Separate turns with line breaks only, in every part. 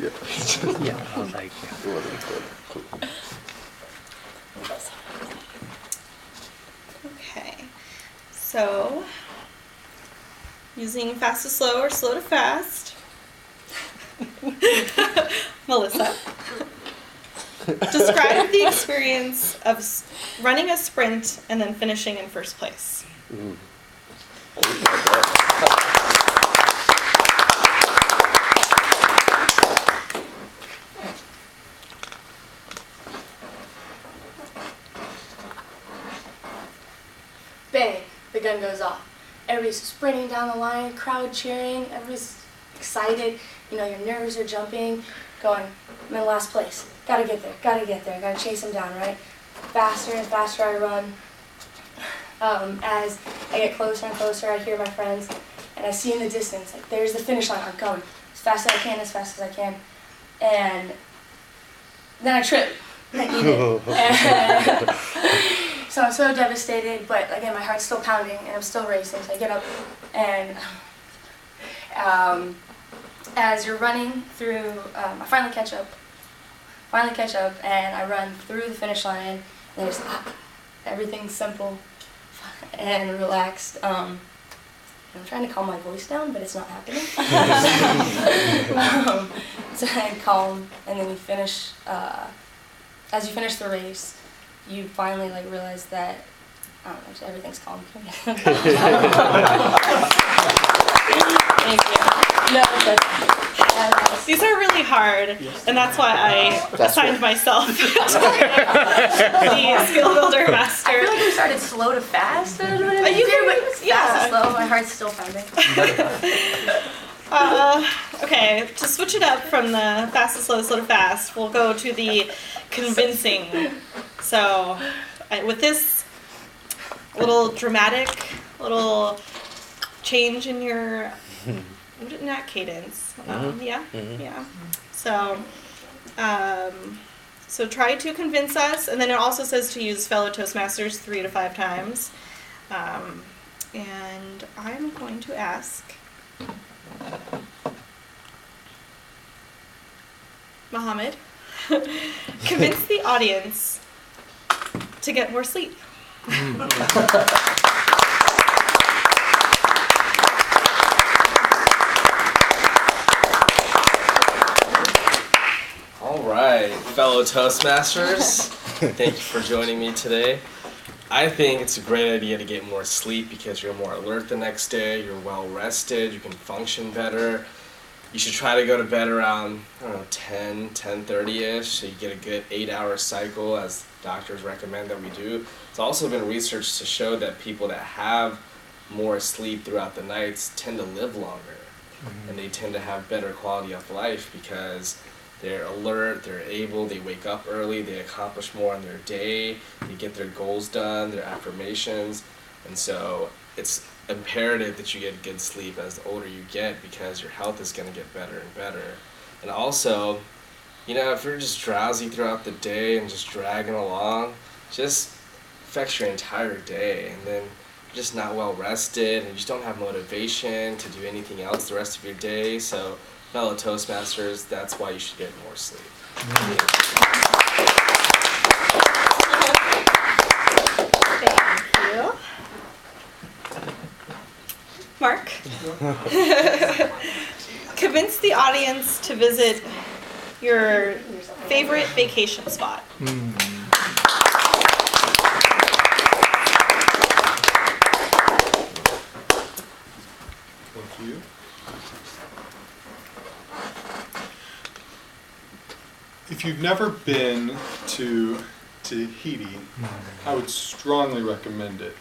Yeah.
Yeah, I was like,
It wasn't recorded.
Okay, so using fast to slow or slow to fast. Melissa, describe the experience of running a sprint and then finishing in first place.
Ooh.
Bang! The gun goes off. Everybody's sprinting down the line, crowd cheering, everybody's excited. You know, your nerves are jumping, going, I'm in last place. Gotta get there, gotta chase him down, right? Faster and faster I run. As I get closer and closer, I hear my friends, and I see in the distance, like, there's the finish line, I'm going. As fast as I can. And then I trip. I eat it. So I'm so devastated, but again, my heart's still pounding and I'm still racing. So I get up and as you're running through, I finally catch up and I run through the finish line and there's everything's simple and relaxed. I'm trying to calm my voice down, but it's not happening. So I calm, and then you finish. As you finish the race, you finally realize that everything's calm. Thank you. No,
These are really hard, and that's why I assigned myself the skill builder master.
I feel like we started slow to fast. Fast to slow. My heart's still pounding.
Okay, to switch it up from the fast to slow, slow to fast, we'll go to the convincing. So, with this little dramatic, little change in your not cadence. Yeah. So, so try to convince us, and then it also says to use fellow Toastmasters 3 to 5 times. And I'm going to ask Mohammed, convince the audience to get more sleep.
All right, fellow Toastmasters, thank you for joining me today. I think it's a great idea to get more sleep because you're more alert the next day, you're well rested, you can function better. You should try to go to bed around, 10:30ish, so you get a good 8-hour cycle, as doctors recommend that we do. It's also been researched to show that people that have more sleep throughout the nights tend to live longer, and they tend to have better quality of life because they're alert, they wake up early, they accomplish more in their day, they get their goals done, their affirmations, and so it's imperative that you get good sleep as the older you get because your health is going to get better and better. And also, if you're just drowsy throughout the day and just dragging along, just affects your entire day, and then you're just not well rested and you just don't have motivation to do anything else the rest of your day. So fellow Toastmasters, that's why you should get more sleep.
Thank you. Mark, convince the audience to visit your favorite vacation spot.
Thank you. If you've never been to Tahiti, I would strongly recommend it.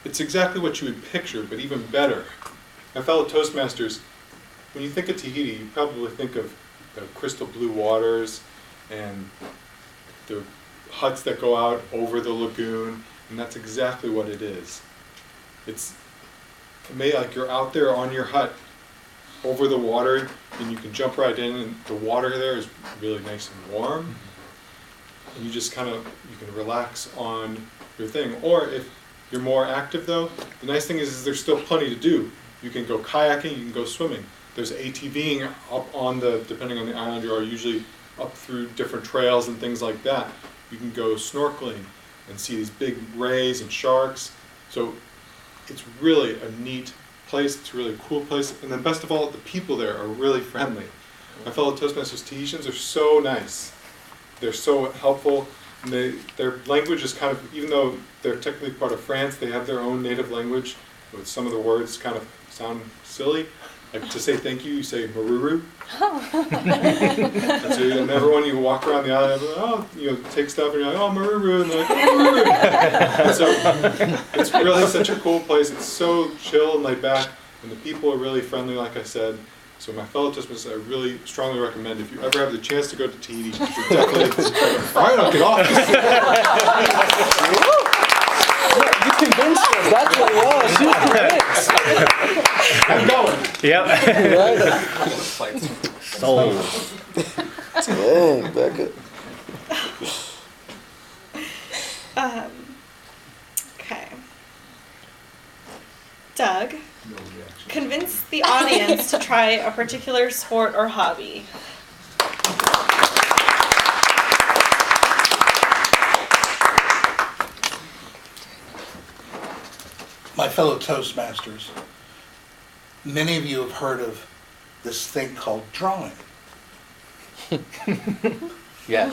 It's exactly what you would picture, but even better. My fellow Toastmasters, when you think of Tahiti, you probably think of the crystal blue waters and the huts that go out over the lagoon, and that's exactly what it is. It's like you're out there on your hut over the water, and you can jump right in, and the water there is really nice and warm, and you just you can relax on your thing. Or if you're more active though, the nice thing is there's still plenty to do. You can go kayaking, you can go swimming. There's ATVing up on depending on the island you are, usually up through different trails and things like that. You can go snorkeling and see these big rays and sharks. So it's really a neat place. It's a really cool place. And then best of all, the people there are really friendly. My fellow Toastmasters Tahitians are so nice. They're so helpful. And their language is kind of, even though they're technically part of France, they have their own native language with some of the words kind of sound silly. Like to say thank you, you say maruru. And everyone, you walk around the island, take stuff, and you're like, oh, maruru, and they're like, maruru. And so it's really such a cool place. It's so chill and laid back, and the people are really friendly, like I said. So my fellow Toastmasters, I really strongly recommend, if you ever have the chance to go to Tahiti, you should definitely, all right, I'll get off.
You convinced us. That's what it was. She was convinced.
I'm going.
Yep.
Sold.
Dang, Becca.
Okay. Doug, convince the audience to try a particular sport or hobby.
My fellow Toastmasters, many of you have heard of this thing called drawing.
Yeah.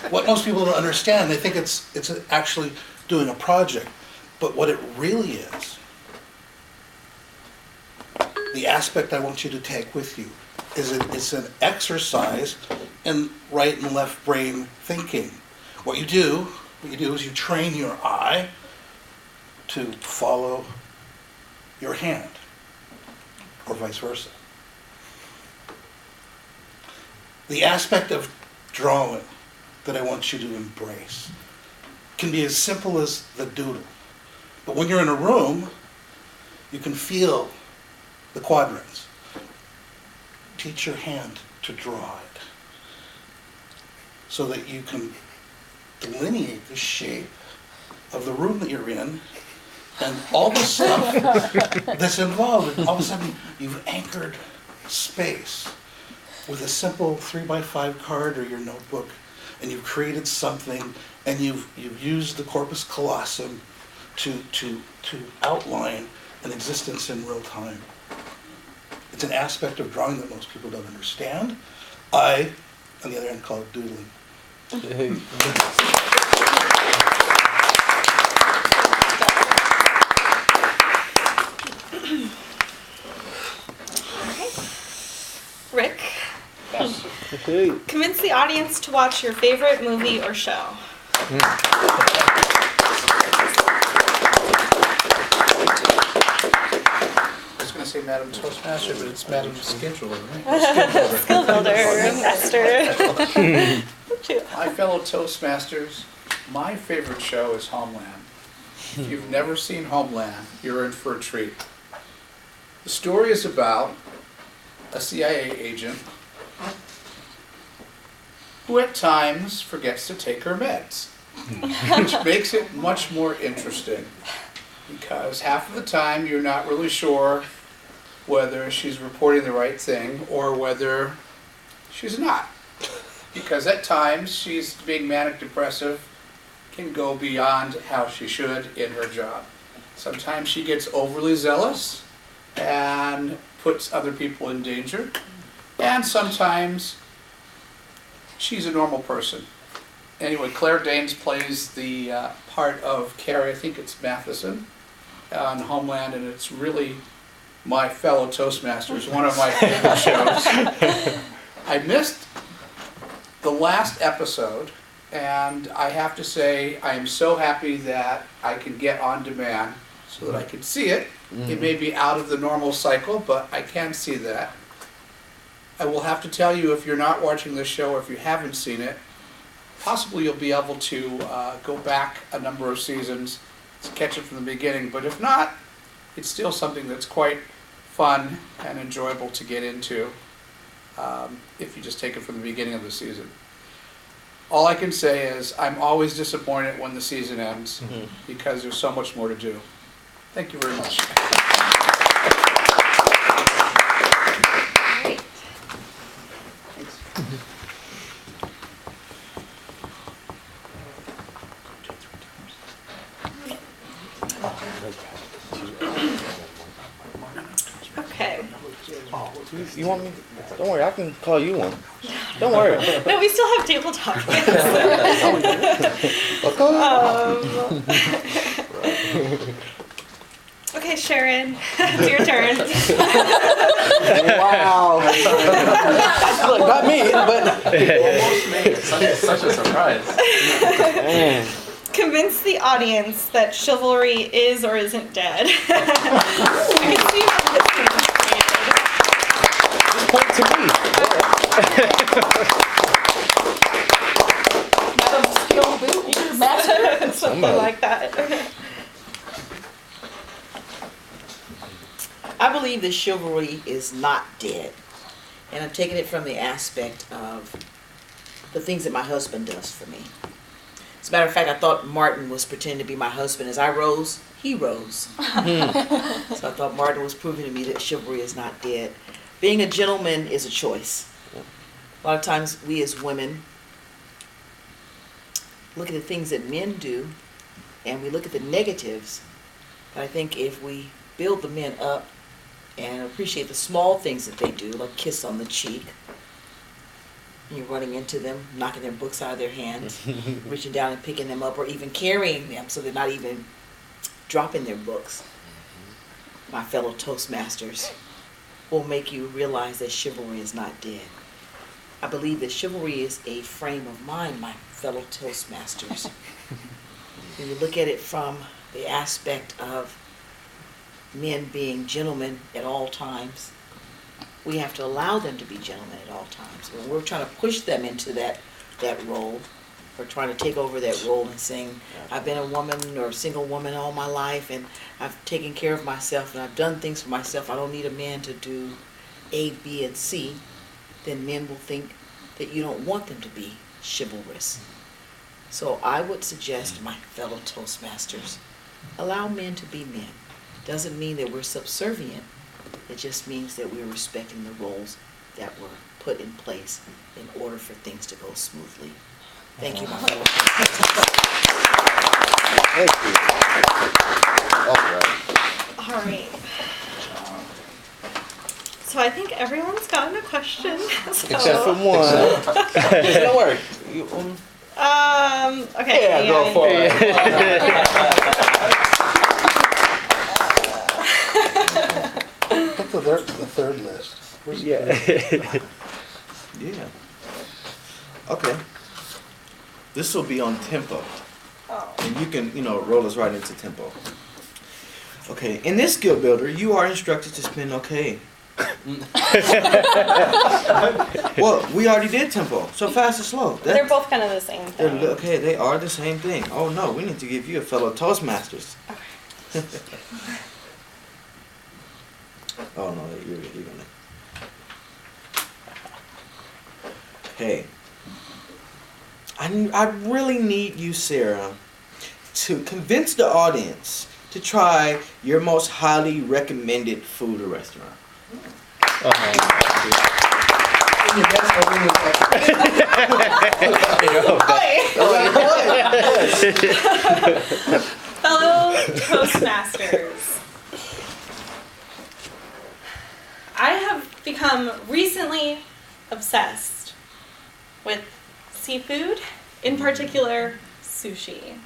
What most people don't understand, they think it's actually doing a project, but what it really is, the aspect I want you to take with you, is it's an exercise in right and left brain thinking. What you do is you train your eye to follow your hand, or vice versa. The aspect of drawing that I want you to embrace can be as simple as the doodle. But when you're in a room, you can feel the quadrants. Teach your hand to draw it so that you can delineate the shape of the room that you're in and all the stuff that's involved. And all of a sudden, you've anchored space with a simple 3x5 card or your notebook, and you've created something, and you've used the corpus callosum to outline an existence in real time. It's an aspect of drawing that most people don't understand. I, on the other hand, call it doodling.
Hey.
Rick,
Hey.
convince the audience to watch your favorite movie or show.
I was going to say Madam Toastmaster, but it's Madam Scheduler, right?
Skillbuilder, master.
My fellow Toastmasters, my favorite show is Homeland. If you've never seen Homeland, you're in for a treat. The story is about a CIA agent who at times forgets to take her meds, which makes it much more interesting because half of the time you're not really sure whether she's reporting the right thing or whether she's not. Because at times she's being manic depressive can go beyond how she should in her job. Sometimes she gets overly zealous and puts other people in danger. And sometimes she's a normal person. Anyway, Claire Danes plays the part of Carrie, I think it's Matheson, on Homeland, and it's really my fellow Toastmasters, one of my favorite shows. I missed the last episode, and I have to say I am so happy that I can get on demand so that I can see it. It may be out of the normal cycle, but I can see that. I will have to tell you, if you're not watching this show or if you haven't seen it, possibly you'll be able to go back a number of seasons to catch it from the beginning. But if not, it's still something that's quite fun and enjoyable to get into if you just take it from the beginning of the season. All I can say is I'm always disappointed when the season ends because there's so much more to do. Thank you very much.
You want me? Don't worry, I can call you one. Don't worry.
No, we still have tabletop games. Okay, Sharon, it's your turn.
Wow. Look, not me, but
Almost made it. Such a surprise.
Convince the audience that chivalry is or isn't dead. I can see how this can be
point to me.
Madam Skillbuilders master.
created. Something like that.
I believe that chivalry is not dead. And I'm taking it from the aspect of the things that my husband does for me. As a matter of fact, I thought Martin was pretending to be my husband. As I rose, he rose. So I thought Martin was proving to me that chivalry is not dead. Being a gentleman is a choice. A lot of times we as women look at the things that men do and we look at the negatives. But I think if we build the men up and appreciate the small things that they do, like kiss on the cheek, you're running into them, knocking their books out of their hands, reaching down and picking them up, or even carrying them so they're not even dropping their books. My fellow Toastmasters will make you realize that chivalry is not dead. I believe that chivalry is a frame of mind, my fellow Toastmasters. When you look at it from the aspect of men being gentlemen at all times, we have to allow them to be gentlemen at all times. When we're trying to push them into that role, or trying to take over that role and saying, I've been a woman or a single woman all my life and I've taken care of myself and I've done things for myself, I don't need a man to do A, B, and C, then men will think that you don't want them to be chivalrous. So I would suggest, my fellow Toastmasters, allow men to be men. Doesn't mean that we're subservient. It just means that we're respecting the roles that were put in place in order for things to go smoothly. Thank you, my fellow Toastmasters.
Thank you.
All right. So I think everyone's gotten a question.
Except for one. Don't worry.
Okay.
Yeah, go for it.
Look at the third list. Where's the third?
Yeah. Okay. This will be on tempo.
Oh.
And you can, roll us right into tempo. Okay. In this skill builder, you are instructed to spin okay. Well, we already did tempo. So fast or slow.
They're both kind of the same thing.
Okay, they are the same thing. Oh no, we need to give you a fellow Toastmasters. Oh no, you're gonna. Okay. I really need you, Sarah, to convince the audience to try your most highly recommended food or restaurant.
Fellow Toastmasters, I have become recently obsessed with seafood, in particular sushi.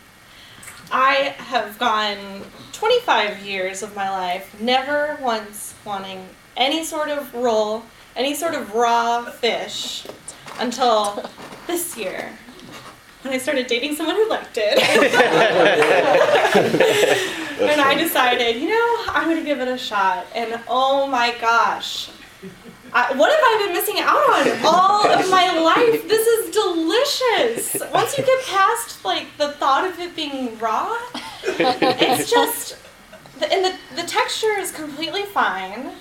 I have gone 25 years of my life never once wanting any sort of roll, any sort of raw fish, until this year, when I started dating someone who liked it. And I decided, I'm going to give it a shot. And oh my gosh, what have I been missing out on all of my life? This is delicious. Once you get past the thought of it being raw, it's just, and the texture is completely fine.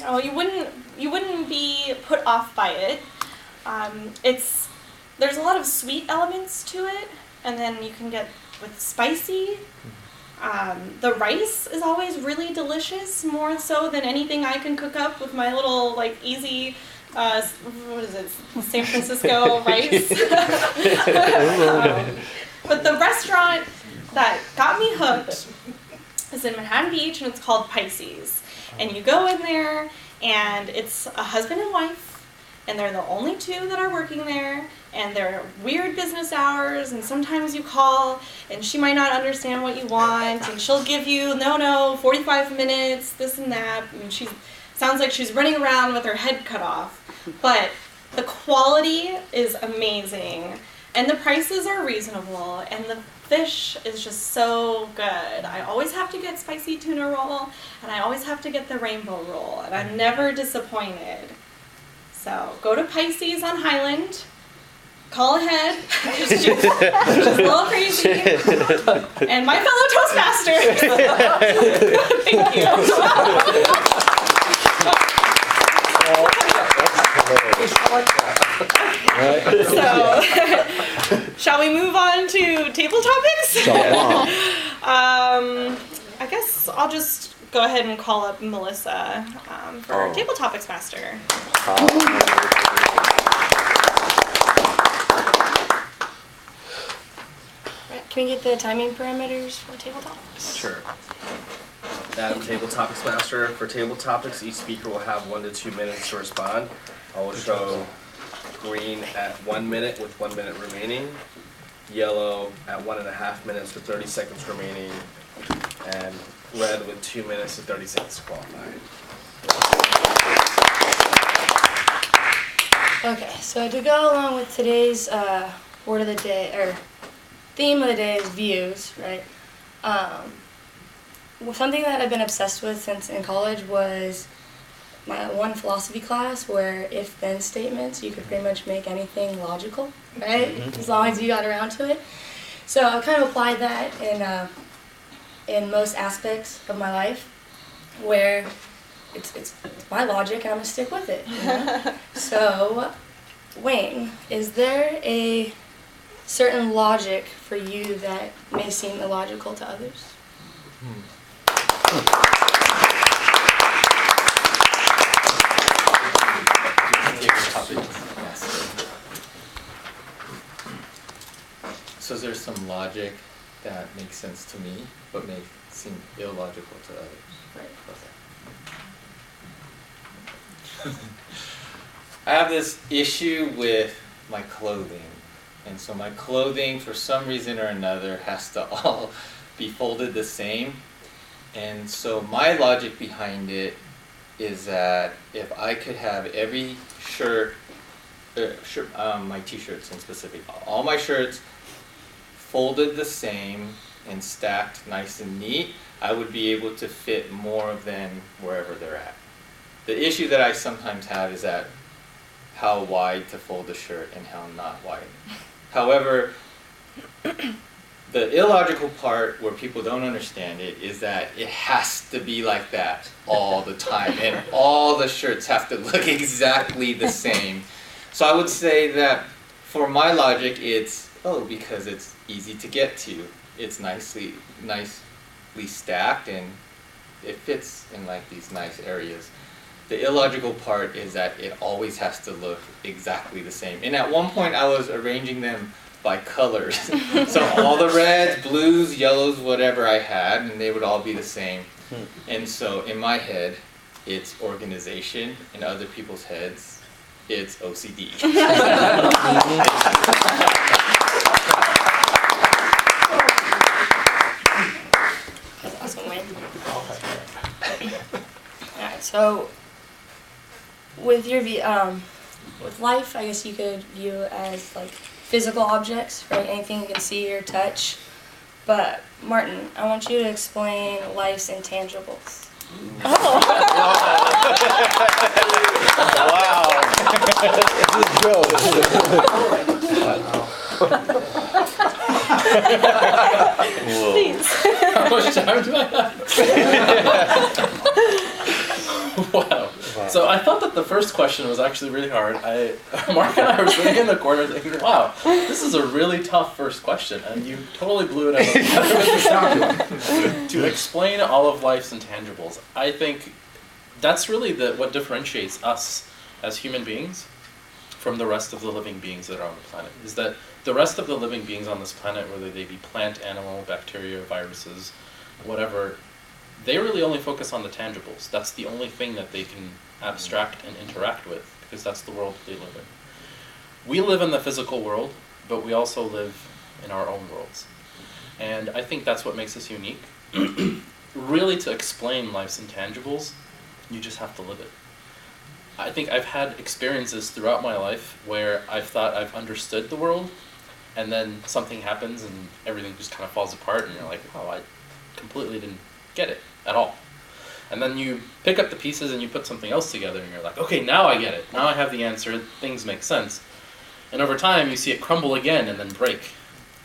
You wouldn't be put off by it. There's a lot of sweet elements to it, and then you can get with spicy. The rice is always really delicious, more so than anything I can cook up with my little easy, what is it, San Francisco rice. But the restaurant that got me hooked is in Manhattan Beach, and it's called Pisces. And you go in there, and it's a husband and wife, and they're the only two that are working there, and they're weird business hours, and sometimes you call, and she might not understand what you want, and she'll give you, no, 45 minutes, this and that, and she sounds like she's running around with her head cut off, but the quality is amazing, and the prices are reasonable, and the fish is just so good. I always have to get spicy tuna roll, and I always have to get the rainbow roll, and I'm never disappointed. So go to Pisces on Highland, call ahead, she's a little crazy, and my fellow Toastmasters. Thank you. So, shall we move on to table topics? I guess I'll just go ahead and call up Melissa for Table Topics Master.
Can we get the timing parameters for table topics?
Sure. Adam, Table Topics Master. For Table Topics, each speaker will have 1 to 2 minutes to respond. I will show green at 1 minute with 1 minute remaining, yellow at 1.5 minutes with 30 seconds remaining, and red with 2 minutes and 30 seconds to qualify.
Okay, so to go along with today's word of the day, or theme of the day is views, right? Something that I've been obsessed with since in college was my one philosophy class where if-then statements, you could pretty much make anything logical, right? As long as you got around to it. So I kind of applied that in most aspects of my life where it's my logic and I'm going to stick with it. You know? So, Wayne, is there a certain logic for you that may seem illogical to others?
So is there some logic that makes sense to me, but may seem illogical to others?
Right.
Okay. I have this issue with my clothing. And so my clothing, for some reason or another, has to all be folded the same. And so my logic behind it is that if I could have every shirt, my t-shirts in specific, all my shirts folded the same and stacked nice and neat, I would be able to fit more of them wherever they're at. The issue that I sometimes have is that how wide to fold a shirt and how not wide. However, the illogical part where people don't understand it is that it has to be like that all the time, and all the shirts have to look exactly the same. So I would say that for my logic, it's, because it's easy to get to. It's nicely stacked, and it fits in like these nice areas. The illogical part is that it always has to look exactly the same. And at one point I was arranging them by colors. So all the reds, blues, yellows, whatever I had, and they would all be the same. And so in my head, it's organization. In other people's heads, it's OCD.
That's awesome, Wayne. Alright, so with your with life, I guess you could view as like physical objects, right? Anything you can see or touch. But Martin, I want you to explain life's intangibles.
Wow.
Please.
How much time do I have? Wow. So I thought that the first question was actually really hard. Mark and I were sitting in the corner thinking, wow, this is a really tough first question, and you totally blew it out of the To explain all of life's intangibles, I think that's really what differentiates us as human beings from the rest of the living beings that are on the planet, is that the rest of the living beings on this planet, whether they be plant, animal, bacteria, viruses, whatever, they really only focus on the tangibles. That's the only thing that they can
abstract and interact with, because that's the world they live in. We live in the physical world, but we also live in our own worlds. And I think that's what makes us unique. Really, to explain life's intangibles, you just have to live it. I think I've had experiences throughout my life where I've thought I've understood the world, and then something happens and everything just kind of falls apart, and you're like, oh, I completely didn't get it at all. And then you pick up the pieces and you put something else together, and you're like, okay, now I get it. Now I have the answer. Things make sense. And over time, you see it crumble again and then break.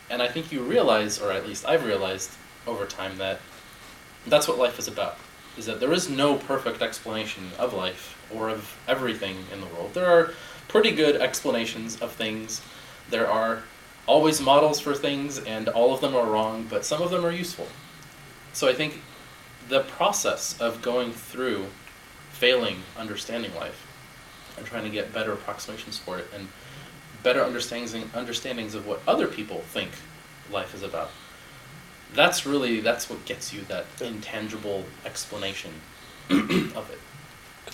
And I think you realize, or at least I've realized over time, that that's what life is about. Is that there is no perfect explanation of life or of everything in the world. There are pretty good explanations of things. There are always models for things, and all of them are wrong, but some of them are useful. So I think the process of going through failing understanding life and trying to get better approximations for it and better understandings of what other people think life is about, that's what gets you that intangible explanation of it.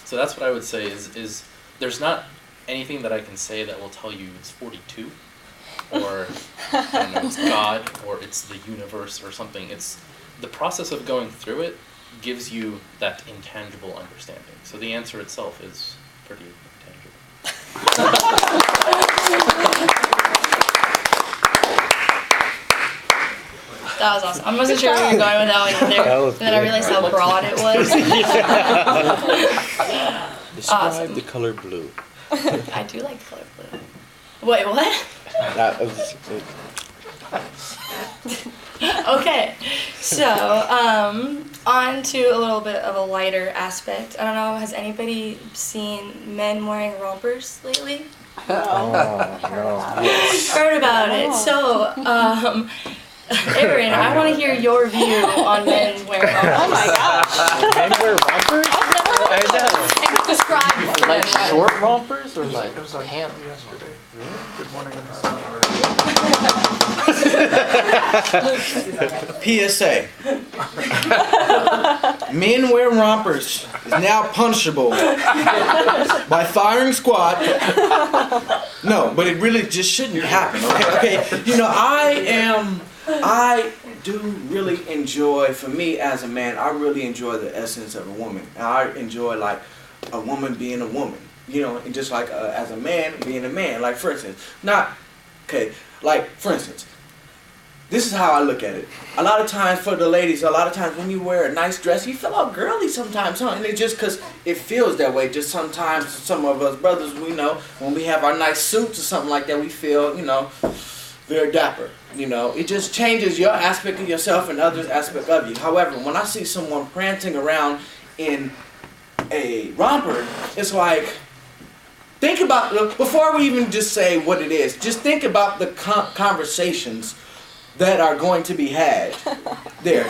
So that's what I would say is there's not anything that I can say that will tell you it's 42 or I don't know, it's God or it's the universe or something. It's the process of going through it gives you that intangible understanding. So the answer itself is pretty intangible.
That was awesome. I wasn't sure where you were going with that one either. And then I realized how broad it was.
Describe
Awesome.
the color blue.
I do like the color blue. Wait, what?
That was
Okay, so on to a little bit of a lighter aspect. I don't know, has anybody seen men wearing rompers lately? Heard about it. So, Aaron, I want to hear your view on men wearing rompers.
Oh my gosh.
Men wear rompers?
I know.
Describe for
Like
them.
short rompers or like
It was like
pants?
yesterday. Good morning.
PSA. Men wear rompers is now punishable by firing squad. No, but it really just shouldn't happen. Okay. You know, I do really enjoy, for me as a man, I really enjoy the essence of a woman. I enjoy like a woman being a woman, you know, and just like as a man being a man. Like for instance, this is how I look at it. A lot of times for the ladies, when you wear a nice dress, you feel all girly sometimes, huh? And it's just because it feels that way. Just sometimes, some of us brothers, we know, when we have our nice suits or something like that, we feel, you know, very dapper. You know, it just changes your aspect of yourself and others' aspect of you. However, when I see someone prancing around in a romper, it's like, think about, before we even just say what it is, just think about the conversations that are going to be had there.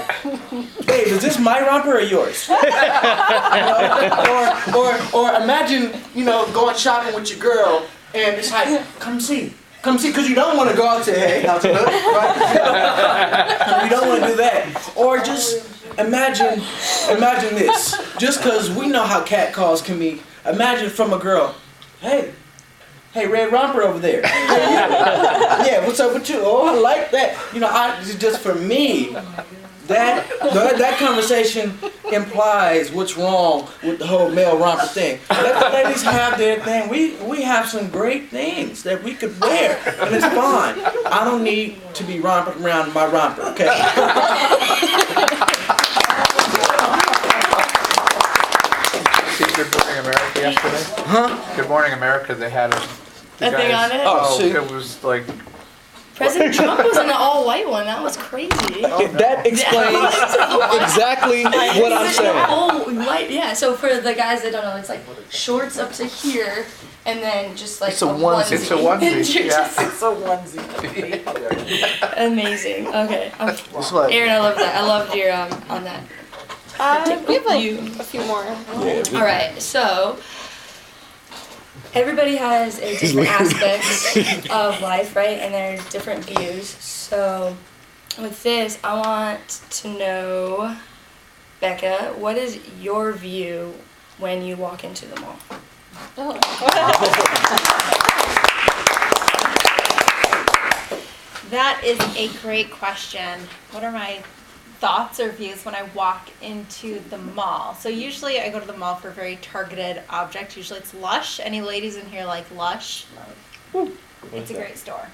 Babe, is this my romper or yours? You know? or imagine, you know, going shopping with your girl and it's like, come see, because you don't want to go out and say, hey, how's it look? Right? You don't want to do that. Or just imagine this. Just because we know how catcalls can be, imagine from a girl, hey, red romper over there. Yeah, what's up with you? Oh, I like that. You know, just for me, that conversation implies what's wrong with the whole male romper thing. Let the ladies have their thing. We have some great things that we could wear, and it's fine. I don't need to be romping around in my romper, okay?
See Good Morning America yesterday?
Huh?
Good Morning America, they had a
thing on it?
Oh, see.
it was like,
President Trump was in the all-white one. That was crazy.
That explains exactly what I'm saying.
All white, yeah. So for the guys that don't know, it's like shorts up to here, and then just like
It's a onesie.
it's a onesie,
You're
yeah.
just amazing. Okay,
It's like,
Aaron, I love that. I loved your on that.
We have like
You.
a few more.
All right, so everybody has a different aspects of life, right? And their different views. So with this, I want to know, Becca, what is your view when you walk into the mall?
That is a great question. What are my thoughts or views when I walk into the mall? So usually I go to the mall for a very targeted object. Usually it's Lush. Any ladies in here like Lush? It's a great store.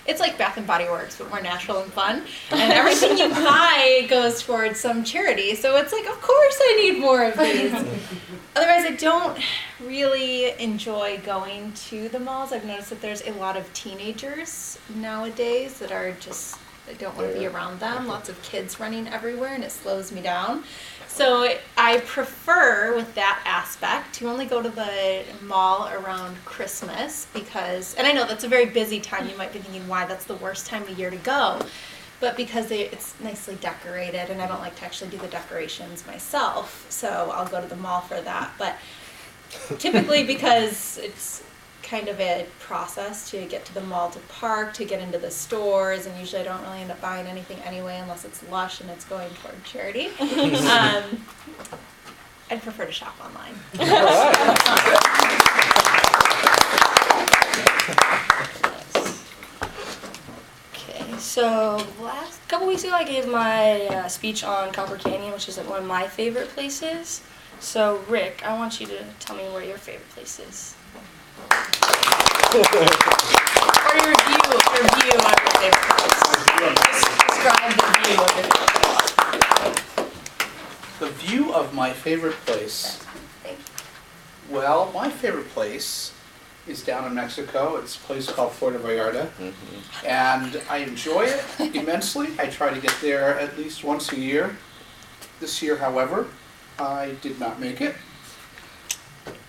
It's like Bath and Body Works, but more natural and fun. And everything you buy goes towards some charity. So it's like, of course I need more of these. Otherwise, I don't really enjoy going to the malls. I've noticed that there's a lot of teenagers nowadays that are just, I don't want to be around them. Lots of kids running everywhere, and it slows me down. So I prefer, with that aspect, to only go to the mall around Christmas because, and I know that's a very busy time. You might be thinking, why? That's the worst time of year to go. But because it's nicely decorated, and I don't like to actually do the decorations myself, so I'll go to the mall for that. But typically because it's kind of a process to get to the mall to park, to get into the stores, and usually I don't really end up buying anything anyway unless it's Lush and it's going toward charity. I'd prefer to shop online.
Okay, so last couple weeks ago I gave my speech on Copper Canyon, which is like one of my favorite places. So Rick, I want you to tell me where your favorite place is. Or your view of your favorite place. Describe the view of your favorite place.
The view of my favorite place.
Thank you.
Well, my favorite place is down in Mexico. It's a place called Puerto Vallarta. And I enjoy it immensely. I try to get there at least once a year. This year, however, I did not make it.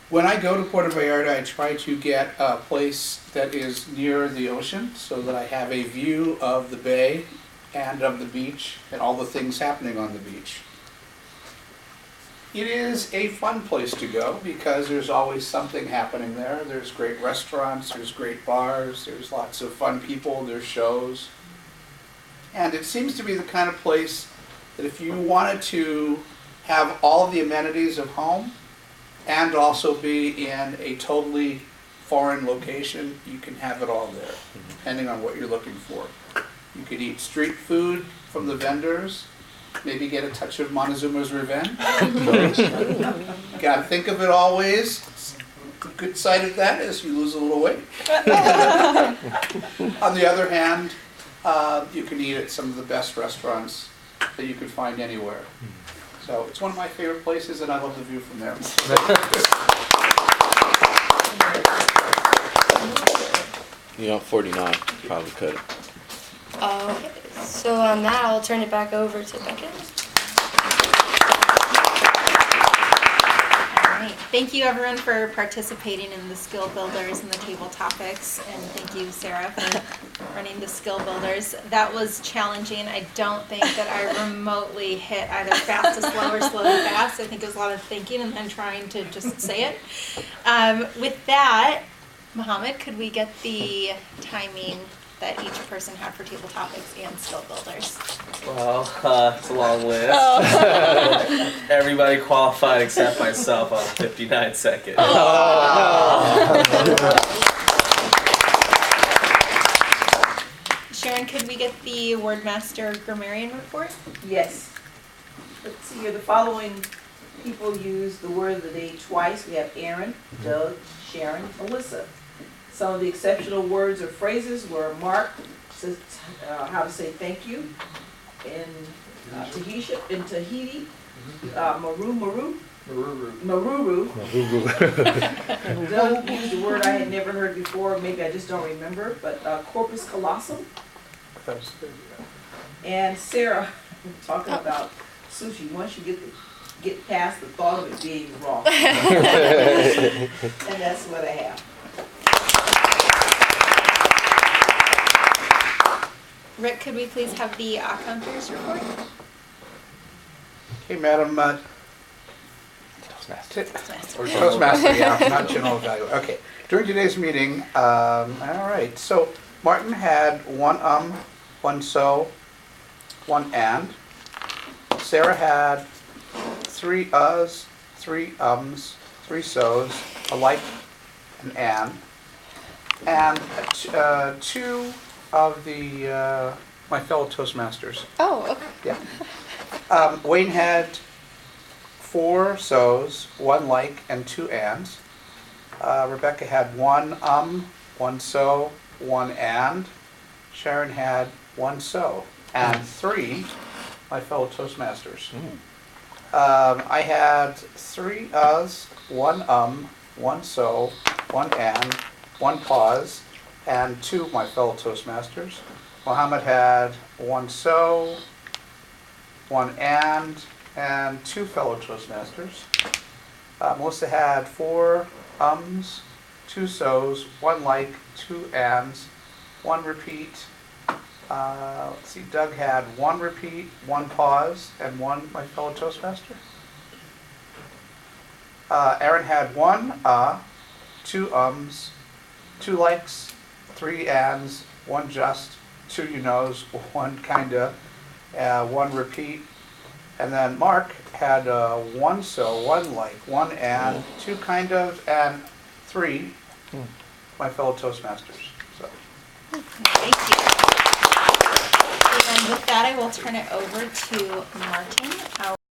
When I go to Puerto Vallarta, I try to get a place that is near the ocean so that I have a view of the bay and of the beach and all the things happening on the beach. It is a fun place to go because there's always something happening there. There's great restaurants, there's great bars, there's lots of fun people, there's shows. And it seems to be the kind of place that if you wanted to have all of the amenities of home, and also be in a totally foreign location, you can have it all there, depending on what you're looking for. You could eat street food from the vendors, maybe get a touch of Montezuma's Revenge. You gotta think of it always. The good side of that is you lose a little weight. On the other hand, you can eat at some of the best restaurants that you could find anywhere. So it's one of my favorite places, and I love the view from there.
You know, 49 probably could.
Okay, so on that, I'll turn it back over to Becca.
All right. Thank you, everyone, for participating in the Skill Builders and the table topics, and thank you, Sarah, for running the Skill Builders. That was challenging. I don't think that I remotely hit either fast to slow or slow to fast. I think it was a lot of thinking and then trying to just say it. With that, Mohammed, could we get the timing that each person had for table topics and Skill Builders?
Well, it's a long list. Everybody qualified except myself on 59 seconds.
Sharon, could we get the Wordmaster Grammarian report?
Yes. Let's see here, the following people use the word of the day twice. We have Aaron, Doug, Sharon, Melissa. Some of the exceptional words or phrases were Mark says how to say thank you in Tahiti, Maruru. Doug used a word I had never heard before, maybe I just don't remember, but corpus callosum. And Sarah, talking about sushi, once you get past the thought of it being raw. And that's what I have.
Rick, could we please have the counters report?
Okay, Madam
Toastmaster.
Or Toastmaster, yeah, not general value. Okay, during today's meeting, all right, so Martin had one so, one and. Sarah had 3 uhs, 3 ums, 3 so's, a like, an and 2 of the my fellow Toastmasters.
Oh, okay.
Yeah. Wayne had 4 so's, 1 like, and 2 ands. Rebecca had 1 1 so, 1 and. Sharon had 1 so, and 3, my fellow Toastmasters. I had 3 uhs, 1 1 so, 1 and, 1 pause, and 2 my fellow Toastmasters. Mohammed had 1 so, 1 and 2 fellow Toastmasters. Melissa had 4 ums, 2 so's, 1 like, 2 ands, 1 repeat. Let's see, Doug had 1 repeat, 1 pause, and 1 my fellow Toastmaster. Aaron had 1 2 ums, 2 likes, 3 ands, 1 just, 2 you knows, 1 kinda, 1 repeat. And then Mark had 1 so, 1 like, 1 and, 2 kind of, and 3 my fellow Toastmasters. So.
Thank you. And with that, I will turn it over to Martin, our